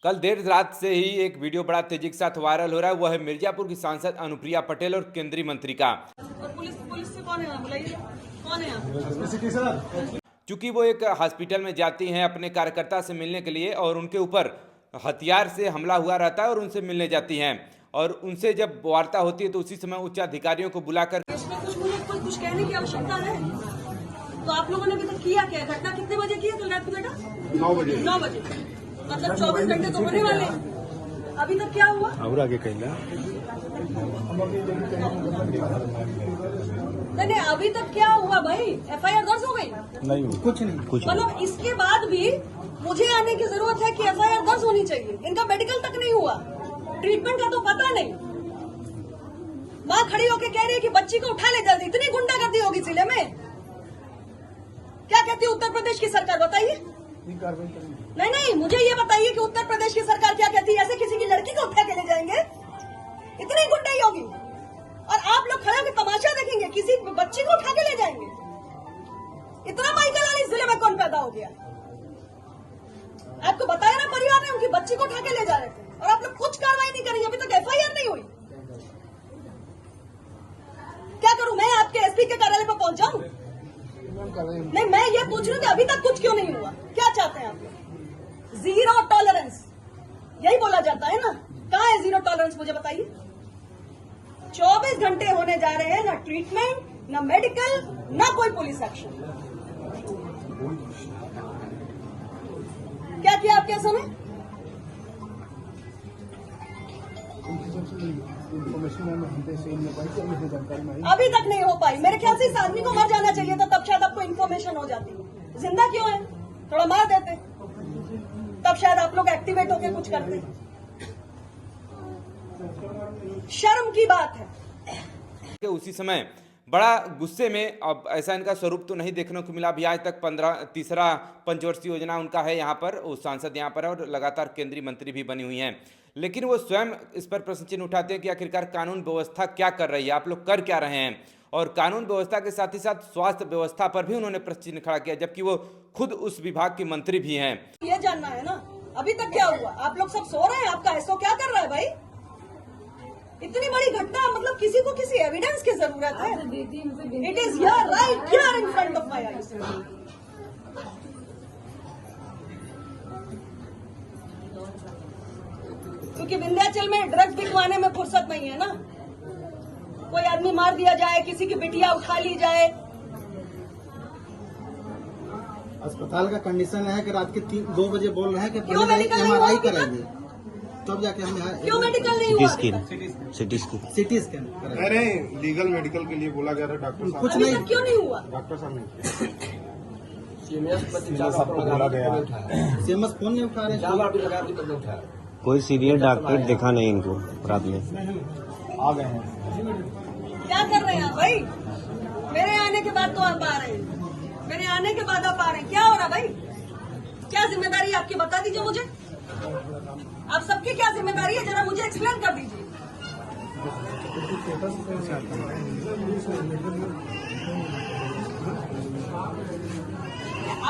कल देर रात से ही एक वीडियो बड़ा तेजी के साथ वायरल हो रहा है। वह है मिर्जापुर की सांसद अनुप्रिया पटेल और केंद्रीय मंत्री का। और पुलिस से कौन है, बुलाइए कौन है आप? चूंकि वो एक हॉस्पिटल में जाती हैं अपने कार्यकर्ता से मिलने के लिए और उनके ऊपर हथियार से हमला हुआ रहता है और उनसे मिलने जाती हैं और उनसे जब वार्ता होती है तो उसी समय उच्च अधिकारियों को बुलाकर इसमें कुछ कहने की आवश्यकता है। तो आप लोगों ने अभी तक किया क्या? घटना कितने बजे की है कल रात को बेटा? 9 बजे। मतलब 24 घंटे तो होने वाले हैं। अभी तक क्या हुआ? और आगे कहना नहीं, अभी तक क्या हुआ भाई? FIR दर्ज हो गई? नहीं, कुछ नहीं। मतलब इसके बाद भी मुझे आने की जरूरत है कि FIR दर्ज होनी चाहिए। इनका मेडिकल तक नहीं हुआ, ट्रीटमेंट का तो पता नहीं। माँ खड़ी होके कह रही है कि बच्ची को उठा ले जल्दी। इतनी गुंडागर्दी होगी जिले में? क्या कहती है उत्तर प्रदेश की सरकार, बताइए। नहीं, मुझे ये बताइए कि उत्तर प्रदेश की सरकार क्या कहती है? ऐसे किसी की लड़की को उठा के ले जाएंगे? इतनी गुंडाई होगी और आप लोग खड़े होकर तमाशा देखेंगे, किसी बच्ची को उठा के ले जाएंगे? इतना माइकल इस जिले में कौन पैदा हो गया? आपको बताया ना, परिवार ने उनकी बच्ची को उठा के ले जा रहे थे और आप लोग कुछ कार्रवाई नहीं करेंगे। अभी तक FIR नहीं हुई। क्या करूं मैं? आपके SP के कार्यालय पर पहुंच जाऊं? नहीं, मैं ये पूछ रही हूँ कि अभी तक कुछ क्यों नहीं हुआ? क्या चाहते हैं आप लोग? जीरो टॉलरेंस यही बोला जाता है ना? कहाँ है जीरो टॉलरेंस, मुझे बताइए। 24 घंटे होने जा रहे हैं, ना ट्रीटमेंट, ना मेडिकल, ना कोई पुलिस एक्शन। क्या किया आपके समय? अभी तक नहीं हो पाई। मेरे ख्याल से इस आदमी को मर जाना चाहिए था, तब शायद आपको इन्फॉर्मेशन हो जाती। जिंदा क्यों है? थोड़ा मार देते, तब शायद आप लोग एक्टिवेट होकर कुछ करते। शर्म की बात है। उसी समय बड़ा गुस्से में, अब ऐसा इनका स्वरूप तो नहीं देखने को मिला अभी आज तक। तीसरा पंचवर्षीय योजना उनका है यहाँ पर, वो सांसद यहाँ पर है और लगातार केंद्रीय मंत्री भी बनी हुई हैं। लेकिन वो स्वयं इस पर प्रश्न चिन्ह उठाते हैं कि आखिरकार कानून व्यवस्था क्या कर रही है, आप लोग कर क्या रहे हैं। और कानून व्यवस्था के साथ ही साथ स्वास्थ्य व्यवस्था पर भी उन्होंने प्रश्न चिन्ह खड़ा किया, जबकि वो खुद उस विभाग के मंत्री भी हैं। ये जानना है ना अभी तक क्या हुआ? आप लोग सब सो रहे हैं, आपका SO क्या कर रहा है भाई? इतनी बड़ी घटना, मतलब किसी को किसी एविडेंस की जरूरत है। It is here, right here in front of my eyes. क्योंकि विंध्याचल में ड्रग्स बिकवाने में फुर्सत नहीं है ना। कोई आदमी मार दिया जाए, किसी की बिटिया उठा ली जाए। अस्पताल का कंडीशन है कि रात के 2 बजे बोल रहे हैं कि क्यों मेडिकल नहीं MRI हुआ? करेंगे, तब जाके हम यहाँ। क्यों मेडिकल नहीं हुआ? सिटी स्कैन अरे लीगल मेडिकल के लिए बोला गया था डॉक्टर साहब। कुछ अभी नहीं, तक क्यों नहीं हुआ? डॉक्टर साहब सबको बोला गया है। CMS फोन नहीं उठा रहे। कोई सीनियर डॉक्टर दिखा नहीं इनको रात में। आ गए हैं। क्या कर रहे हैं आप भाई? मेरे आने के बाद तो आप आ रहे हैं, मेरे आने के बाद आप आ रहे हैं। क्या हो रहा भाई? क्या जिम्मेदारी आपकी, बता दीजिए मुझे। आप सबकी क्या जिम्मेदारी है, जरा मुझे एक्सप्लेन कर दीजिए।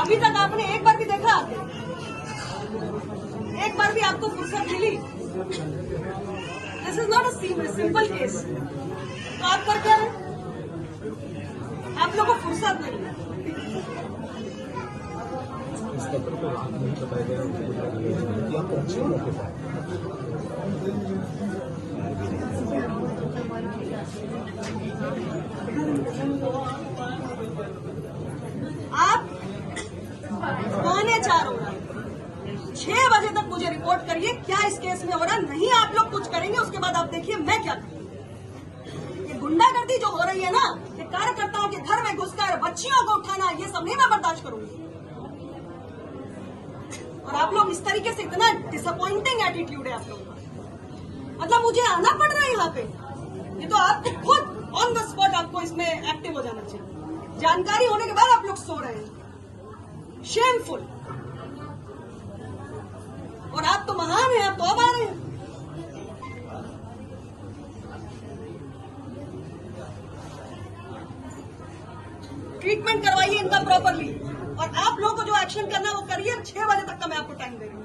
अभी तक आपने एक बार भी देखा? एक बार भी आपको फुर्सत मिली? This is not a simple case. तो आप कर क्या रहे? आप लोगों को फुर्सत नहीं है। आप 3:45 हो रहा है, 6 बजे तक मुझे रिपोर्ट करिए क्या इस केस में हो रहा। नहीं आप लोग कुछ करेंगे, उसके बाद आप देखिए मैं क्या करूँ। ये गुंडागर्दी जो हो रही है ना, ये कार्यकर्ताओं के घर में घुसकर बच्चियों को उठाना, ये सब नहीं मैं बर्दाश्त करूंगी। और आप लोग इस तरीके से, इतना डिसअपॉइंटिंग एटीट्यूड है आप लोगों का। मतलब मुझे आना पड़ रहा है यहाँ पे। ये तो आपको खुद ऑन द स्पॉट आपको इसमें एक्टिव हो जाना चाहिए। जानकारी होने के बाद आप लोग सो रहे हैं। शेमफुल। और आप तो महान हैं, आप तो अब आ रहे हैं। ट्रीटमेंट करवाइए इनका प्रॉपरली। और आप लोगों को जो एक्शन करना है वो करिए। 6 बजे तक का मैं आपको टाइम दे रही हूँ।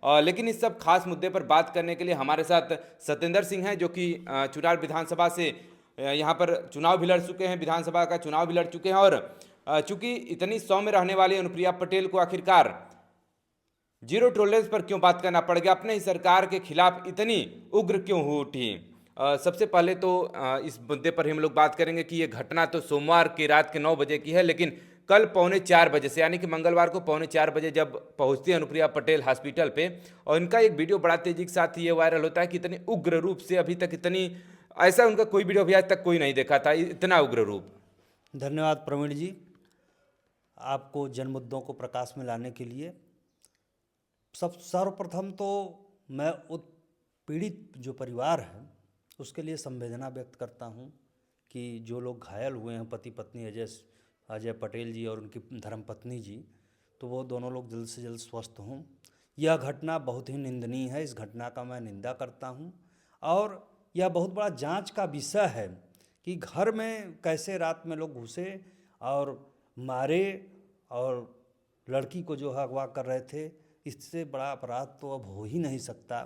लेकिन इस सब खास मुद्दे पर बात करने के लिए हमारे साथ सत्येंद्र सिंह हैं, जो कि चुनार विधानसभा से यहाँ पर चुनाव भी लड़ चुके हैं, विधानसभा का चुनाव भी लड़ चुके हैं। और चूंकि इतनी सौम्य रहने वाली अनुप्रिया पटेल को आखिरकार जीरो टॉलरेंस पर क्यों बात करना पड़ गया, अपने ही सरकार के खिलाफ इतनी उग्र क्यों हो उठी। सबसे पहले तो इस मुद्दे पर हम लोग बात करेंगे कि ये घटना तो सोमवार की रात के 9 बजे की है, लेकिन कल 3:45 बजे से, यानी कि मंगलवार को 3:45 बजे जब पहुंचती है अनुप्रिया पटेल हॉस्पिटल पे, और इनका एक वीडियो बड़ा तेजी के साथ ये वायरल होता है कि इतनी उग्र रूप से अभी तक इतनी, ऐसा उनका कोई वीडियो अभी आज तक कोई नहीं देखा था, इतना उग्र रूप। धन्यवाद प्रवीण जी, आपको जन मुद्दों को प्रकाश में लाने के लिए। सर्वप्रथम तो मैं उत्पीड़ित जो परिवार है उसके लिए संवेदना व्यक्त करता हूं कि जो लोग घायल हुए हैं, पति पत्नी अजय पटेल जी और उनकी धर्मपत्नी जी, तो वो दोनों लोग जल्द से जल्द स्वस्थ हों। यह घटना बहुत ही निंदनीय है, इस घटना का मैं निंदा करता हूं। और यह बहुत बड़ा जांच का विषय है कि घर में कैसे रात में लोग घुसे और मारे और लड़की को जो है अगवा कर रहे थे। इससे बड़ा अपराध तो अब हो ही नहीं सकता।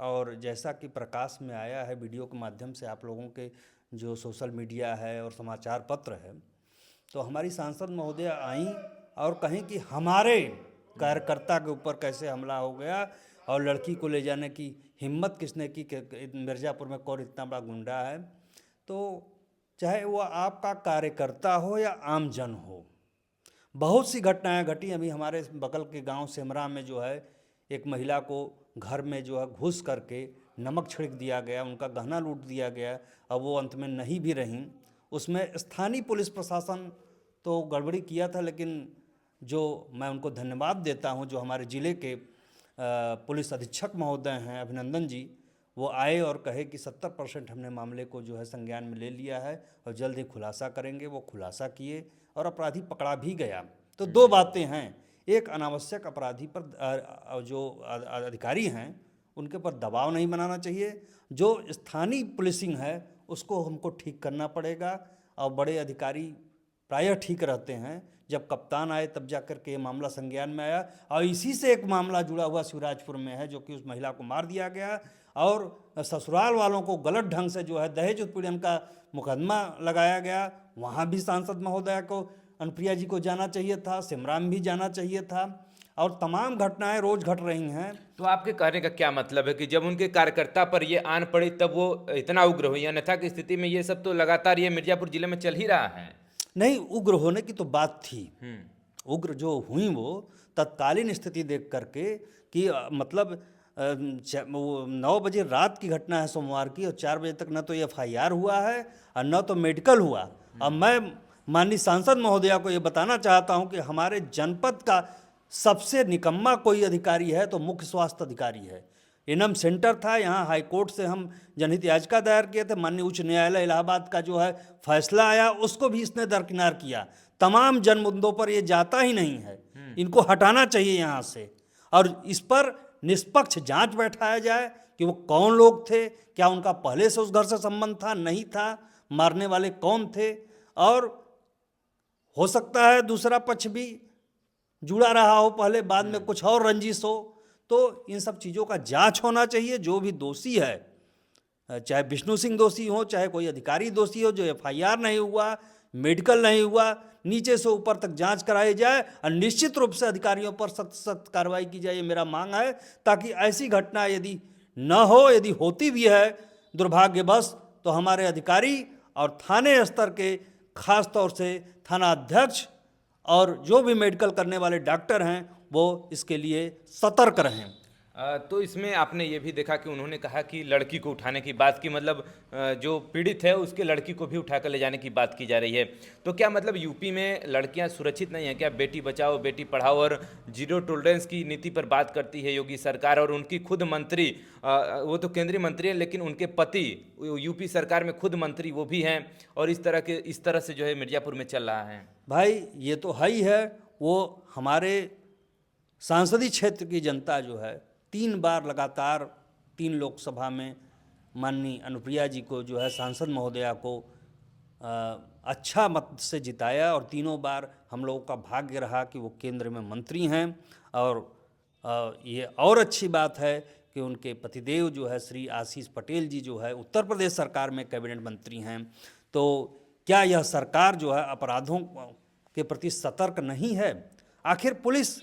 और जैसा कि प्रकाश में आया है वीडियो के माध्यम से, आप लोगों के जो सोशल मीडिया है और समाचार पत्र है, तो हमारी सांसद महोदय आई और कहें कि हमारे कार्यकर्ता के ऊपर कैसे हमला हो गया और लड़की को ले जाने की हिम्मत किसने की, मिर्ज़ापुर में कौन इतना बड़ा गुंडा है। तो चाहे वो आपका कार्यकर्ता हो या आम जन हो, बहुत सी घटनाएं घटी। अभी हमारे बगल के गांव सेमरा में जो है एक महिला को घर में जो है घुस करके नमक छिड़क दिया गया, उनका गहना लूट दिया गया, अब वो अंत में नहीं भी रहीं। उसमें स्थानीय पुलिस प्रशासन तो गड़बड़ी किया था, लेकिन जो मैं उनको धन्यवाद देता हूं, जो हमारे ज़िले के पुलिस अधीक्षक महोदय हैं अभिनंदन जी, वो आए और कहे कि 70% हमने मामले को जो है संज्ञान में ले लिया है और जल्द ही खुलासा करेंगे। वो खुलासा किए और अपराधी पकड़ा भी गया। तो दो बातें हैं, एक अनावश्यक अपराधी पर जो अधिकारी हैं उनके पर दबाव नहीं बनाना चाहिए, जो स्थानीय पुलिसिंग है उसको हमको ठीक करना पड़ेगा। और बड़े अधिकारी प्रायः ठीक रहते हैं, जब कप्तान आए तब जाकर के ये मामला संज्ञान में आया। और इसी से एक मामला जुड़ा हुआ शिवराजपुर में है, जो कि उस महिला को मार दिया गया और ससुराल वालों को गलत ढंग से जो है दहेज उत्पीड़न का मुकदमा लगाया गया। वहाँ भी सांसद महोदया को, अनुप्रिया जी को जाना चाहिए था, सिमरान भी जाना चाहिए था। और तमाम घटनाएं रोज घट रही हैं। तो आपके कहने का क्या मतलब है कि जब उनके कार्यकर्ता पर ये आन पड़ी तब वो इतना उग्र हुई, अन्यथा की स्थिति में ये सब तो लगातार ये मिर्जापुर जिले में चल ही रहा है। नहीं, उग्र होने की तो बात थी। उग्र जो हुई वो तत्कालीन स्थिति देख करके कि मतलब 9 बजे रात की घटना है सोमवार की, और 4 बजे तक न तो FIR हुआ है और न तो मेडिकल हुआ। अब मैं माननीय सांसद महोदया को ये बताना चाहता हूँ कि हमारे जनपद का सबसे निकम्मा कोई अधिकारी है तो मुख्य स्वास्थ्य अधिकारी है। इनम सेंटर था, यहाँ हाई कोर्ट से हम जनहित याचिका दायर किए थे, माननीय उच्च न्यायालय इलाहाबाद का जो है फैसला आया उसको भी इसने दरकिनार किया। तमाम जन मुद्दों पर ये जाता ही नहीं है, इनको हटाना चाहिए यहाँ से और इस पर निष्पक्ष जांच बैठाया जाए कि वो कौन लोग थे, क्या उनका पहले से उस घर से संबंध था, नहीं था, मारने वाले कौन थे, और हो सकता है दूसरा पक्ष भी जुड़ा रहा हो पहले, बाद में कुछ और रंजिश हो। तो इन सब चीज़ों का जांच होना चाहिए। जो भी दोषी है, चाहे विष्णु सिंह दोषी हो, चाहे कोई अधिकारी दोषी हो, जो FIR नहीं हुआ, मेडिकल नहीं हुआ, नीचे से ऊपर तक जांच कराई जाए और निश्चित रूप से अधिकारियों पर सख्त सख्त कार्रवाई की जाए, ये मेरा मांग है, ताकि ऐसी घटना यदि न हो, यदि होती भी है दुर्भाग्यवश, तो हमारे अधिकारी और थाने स्तर के खास तौर से थाना अध्यक्ष और जो भी मेडिकल करने वाले डॉक्टर हैं वो इसके लिए सतर्क रहें। तो इसमें आपने ये भी देखा कि उन्होंने कहा कि लड़की को उठाने की बात की, मतलब जो पीड़ित है उसके लड़की को भी उठाकर ले जाने की बात की जा रही है। तो क्या मतलब यूपी में लड़कियां सुरक्षित नहीं है क्या? बेटी बचाओ बेटी पढ़ाओ और जीरो टॉलरेंस की नीति पर बात करती है योगी सरकार, और उनकी खुद मंत्री, वो तो केंद्रीय मंत्री हैं लेकिन उनके पति यूपी सरकार में खुद मंत्री वो भी हैं, और इस तरह से जो है मिर्जापुर में चल रहा है। भाई ये तो है ही है। वो हमारे सांसदीय क्षेत्र की जनता जो है 3 बार लगातार 3 लोकसभा में माननीय अनुप्रिया जी को जो है सांसद महोदया को अच्छा मत से जिताया, और तीनों बार हम लोगों का भाग्य रहा कि वो केंद्र में मंत्री हैं और ये और अच्छी बात है कि उनके पतिदेव जो है श्री आशीष पटेल जी जो है उत्तर प्रदेश सरकार में कैबिनेट मंत्री हैं। तो क्या यह सरकार जो है अपराधों के प्रति सतर्क नहीं है? आखिर पुलिस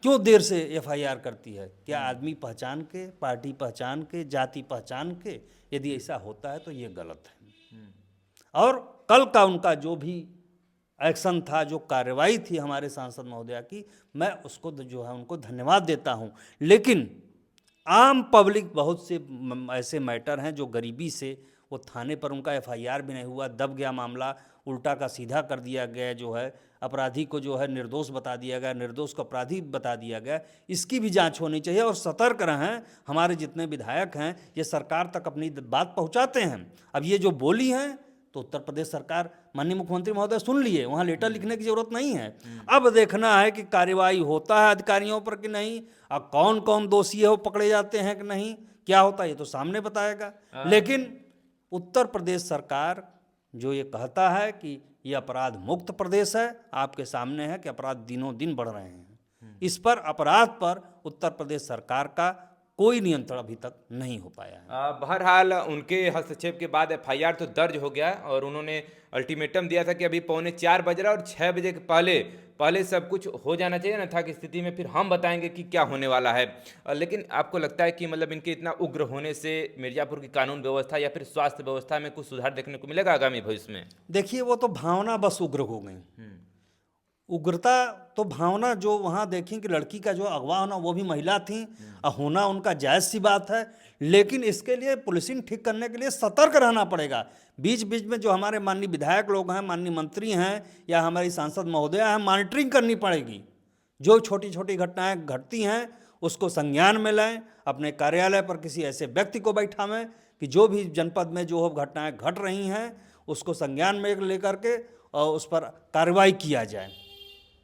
क्यों देर से एफआईआर करती है? क्या आदमी पहचान के, पार्टी पहचान के, जाति पहचान के? यदि ऐसा होता है तो ये गलत है। और कल का उनका जो भी एक्शन था, जो कार्रवाई थी हमारे सांसद महोदया की, मैं उसको जो है उनको धन्यवाद देता हूँ। लेकिन आम पब्लिक बहुत से ऐसे मैटर हैं जो गरीबी से वो थाने पर उनका एफआईआर भी नहीं हुआ, दब गया मामला, उल्टा का सीधा कर दिया गया, जो है अपराधी को जो है निर्दोष बता दिया गया, निर्दोष को अपराधी बता दिया गया। इसकी भी जांच होनी चाहिए और सतर्क रहें। हमारे जितने विधायक हैं ये सरकार तक अपनी बात पहुंचाते हैं। अब ये जो बोली हैं तो उत्तर प्रदेश सरकार, माननीय मुख्यमंत्री महोदय सुन लिए, वहाँ लेटर लिखने की जरूरत नहीं है। अब देखना है कि कार्रवाई होता है अधिकारियों पर कि नहीं, अब कौन कौन दोषी है वो पकड़े जाते हैं कि नहीं, क्या होता है ये तो सामने बताएगा। लेकिन उत्तर प्रदेश सरकार जो ये कहता है कि ये अपराध मुक्त प्रदेश है, आपके सामने है कि अपराध दिनों दिन बढ़ रहे हैं। इस पर अपराध पर उत्तर प्रदेश सरकार का कोई नियंत्रण अभी तक नहीं हो पाया है। बहरहाल उनके हस्तक्षेप के बाद एफआईआर तो दर्ज हो गया और उन्होंने अल्टीमेटम दिया था कि अभी 3:45 बज रहा और 6 बजे के पहले सब कुछ हो जाना चाहिए ना था कि स्थिति में फिर हम बताएंगे कि क्या होने वाला है। लेकिन आपको लगता है कि मतलब इनके इतना उग्र होने से मिर्जापुर की कानून व्यवस्था या फिर स्वास्थ्य व्यवस्था में कुछ सुधार देखने को मिलेगा आगामी भविष्य में? देखिए, वो तो भावना बस उग्र हो गई। उग्रता तो भावना जो वहाँ देखें कि लड़की का जो अगवा होना वो भी महिला थी, होना उनका जायज़ सी बात है। लेकिन इसके लिए पुलिसिंग ठीक करने के लिए सतर्क रहना पड़ेगा। बीच बीच में जो हमारे माननीय विधायक लोग हैं, माननीय मंत्री हैं या हमारी सांसद महोदया हैं, मॉनिटरिंग करनी पड़ेगी। जो छोटी छोटी घटनाएं घटती हैं उसको संज्ञान में लें, अपने कार्यालय पर किसी ऐसे व्यक्ति को बैठावें कि जो भी जनपद में जो घटनाएं घट रही हैं उसको संज्ञान में लेकर के और उस पर कार्रवाई किया जाए,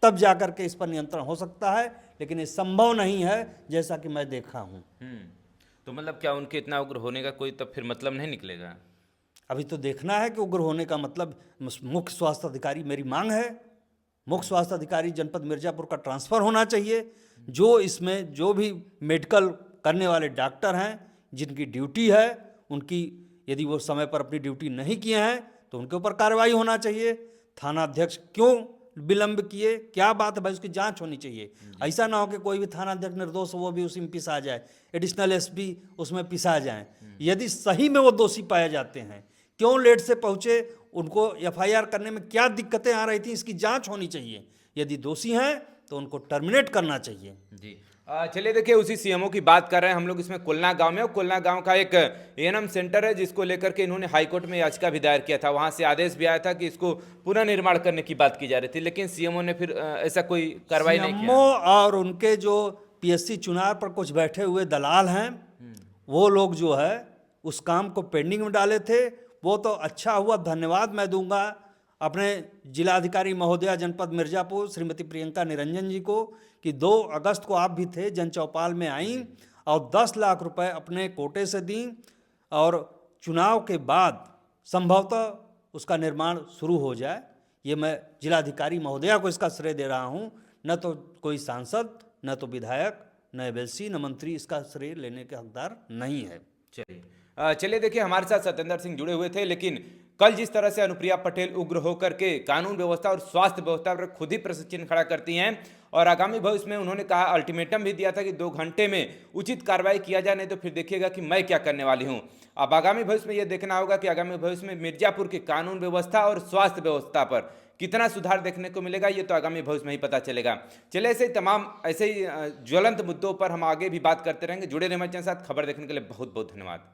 तब जाकर के इस पर नियंत्रण हो सकता है। लेकिन ये संभव नहीं है जैसा कि मैं देखा हूँ। तो मतलब क्या उनके इतना उग्र होने का कोई तब फिर मतलब नहीं निकलेगा? अभी तो देखना है कि उग्र होने का मतलब मुख्य स्वास्थ्य अधिकारी, मेरी मांग है मुख्य स्वास्थ्य अधिकारी जनपद मिर्जापुर का ट्रांसफ़र होना चाहिए। जो इसमें जो भी मेडिकल करने वाले डॉक्टर हैं जिनकी ड्यूटी है, उनकी यदि वो समय पर अपनी ड्यूटी नहीं किए हैं तो उनके ऊपर कार्रवाई होना चाहिए। थाना अध्यक्ष क्यों विलंब किए, क्या बात है भाई, उसकी जांच होनी चाहिए। ऐसा ना हो कि कोई भी थाना अध्यक्ष निर्दोष हो वो भी उसी में पिसा जाए, एडिशनल एसपी उसमें पिसा जाए। यदि सही में वो दोषी पाए जाते हैं, क्यों लेट से पहुंचे, उनको एफआईआर करने में क्या दिक्कतें आ रही थी, इसकी जांच होनी चाहिए। यदि दोषी हैं तो उनको टर्मिनेट करना चाहिए। जी चलिए, देखिए उसी सीएमओ की बात कर रहे हैं हम लोग इसमें कुलना गांव में। और कुलना गांव का एक एएनएम सेंटर है जिसको लेकर के इन्होंने हाईकोर्ट में याचिका भी दायर किया था। वहां से आदेश भी आया था कि इसको पुनर्निर्माण करने की बात की जा रही थी, लेकिन सीएमओ ने फिर ऐसा कोई कार्रवाई नहीं किया। और उनके जो पीएससी चुनाव पर कुछ बैठे हुए दलाल हैं वो लोग जो है उस काम को पेंडिंग में डाले थे। वो तो अच्छा हुआ, धन्यवाद मैं दूंगा अपने जिलाधिकारी महोदया जनपद मिर्जापुर श्रीमती प्रियंका निरंजन जी को कि 2 अगस्त को आप भी थे, जन चौपाल में आई और 10 लाख रुपए अपने कोटे से दी और चुनाव के बाद संभवतः उसका निर्माण शुरू हो जाए। ये मैं जिलाधिकारी महोदया को इसका श्रेय दे रहा हूँ, न तो कोई सांसद, न तो विधायक, न एमएलसी, न मंत्री इसका श्रेय लेने के हकदार नहीं है। चलिए देखिए, हमारे साथ सत्येंद्र सिंह जुड़े हुए थे, लेकिन कल जिस तरह से अनुप्रिया पटेल उग्र होकर के कानून व्यवस्था और स्वास्थ्य व्यवस्था पर खुद ही प्रश्न चिन्ह खड़ा करती हैं और आगामी भविष्य में उन्होंने कहा, अल्टीमेटम भी दिया था कि 2 घंटे में उचित कार्रवाई किया जाए, नहीं तो फिर देखिएगा कि मैं क्या करने वाली हूं। अब आगामी भविष्य में यह देखना होगा कि आगामी भविष्य में मिर्जापुर की कानून व्यवस्था और स्वास्थ्य व्यवस्था पर कितना सुधार देखने को मिलेगा, ये तो आगामी भविष्य में ही पता चलेगा। चलिए, ऐसे ही ज्वलंत मुद्दों पर हम आगे भी बात करते रहेंगे। जुड़े रहें हमारे साथ। खबर देखने के लिए बहुत बहुत धन्यवाद।